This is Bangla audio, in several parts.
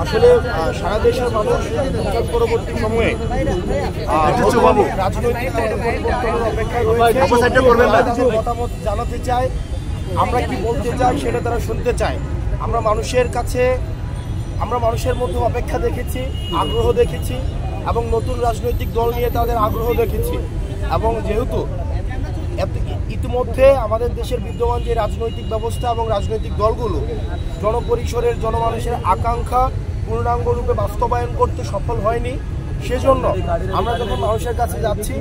আসলে সারা দেশের মানুষ পরবর্তী সময়ে রাজনৈতিক মতামত জানাতে চায়, আমরা কি বলতে চাই সেটা তারা শুনতে চায়। আমরা মানুষের মধ্যে অপেক্ষা দেখেছি, আগ্রহ দেখেছি এবং নতুন রাজনৈতিক দল নিয়ে তাদের আগ্রহ দেখেছি। এবং যেহেতু ইতিমধ্যে আমাদের দেশের বিদ্যমান যে রাজনৈতিক ব্যবস্থা এবং রাজনৈতিক দলগুলো জনপরিসরের জনমানুষের আকাঙ্ক্ষা পূর্ণাঙ্গ রূপে বাস্তবায়ন করতে সফল হয়নি, সেজন্য আমরা যখন মানুষের কাছে যাচ্ছি,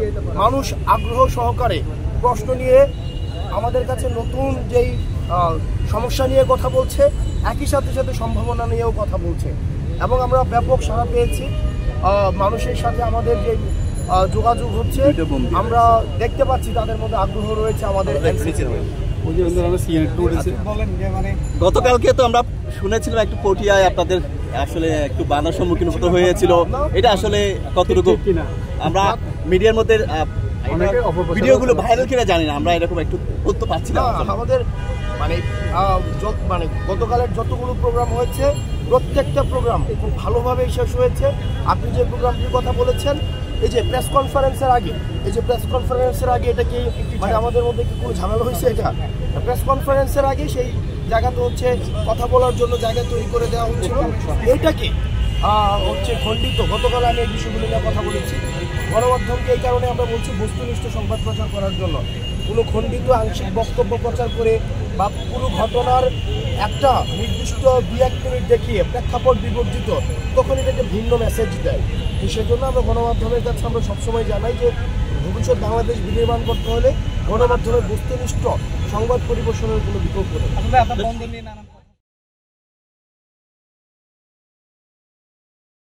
মানুষ আগ্রহ সহকারে প্রশ্ন নিয়ে আমাদের কাছে নতুন যেই সমস্যা নিয়ে কথা বলছে, একই সাথে সাথে সম্ভাবনা নিয়েও কথা বলছে এবং আমরা ব্যাপক সাড়া পেয়েছি। মানুষের সাথে আমাদের যে যোগাযোগ হচ্ছে, আমরা দেখতে পাচ্ছি তাদের মধ্যে আগ্রহ রয়েছে। আমাদের গতকালকে তো আমরা শুনেছিলাম একটু পটিয়ায় আপনাদের আসলে একটু বাধার সম্মুখীন হতে হয়েছিল, এটা আসলে কতটুকু আমরা মিডিয়ার মধ্যে ভিডিওগুলো ভাইরাল কিনা জানি না, আমরা এরকম একটু তথ্য পাচ্ছি না। আমাদের মানে গতকালের যতগুলো প্রোগ্রাম হয়েছে প্রত্যেকটা প্রোগ্রাম খুব ভালোভাবে শেষ হয়েছে। আপনি যে প্রোগ্রামটির কথা বলেছেন, এই যে প্রেস কনফারেন্সের আগে এটা কি মানে আমাদের মধ্যে কি কোনো ঝামেলা হয়েছে? এটা প্রেস কনফারেন্সের আগে সেই জায়গাতে হচ্ছে কথা বলার জন্য জায়গা তৈরি করে দেওয়া হচ্ছিল, এইটাকে হচ্ছে খণ্ডিত। গতকাল আমি এই বিষয়গুলো নিয়ে কথা বলেছি। গণমাধ্যমকে এই কারণে আমরা বলছি বস্তুনিষ্ঠ সংবাদ প্রচার করার জন্য। কোনো খণ্ডিত আংশিক বক্তব্য প্রচার করে বা পুরো ঘটনার একটা নির্দিষ্ট 2-1 মিনিট দেখিয়ে প্রেক্ষাপট বিবর্জিত, তখন এটাকে ভিন্ন মেসেজ দেয়। তো সেজন্য আমরা গণমাধ্যমের কাছে আমরা সবসময় জানাই যে ভবিষ্যৎ বাংলাদেশ বিনির্মাণ করতে হলে গণমাধ্যমের বস্তুনিষ্ঠ সংবাদ পরিবেশনের কোনো বিকল্প নেই।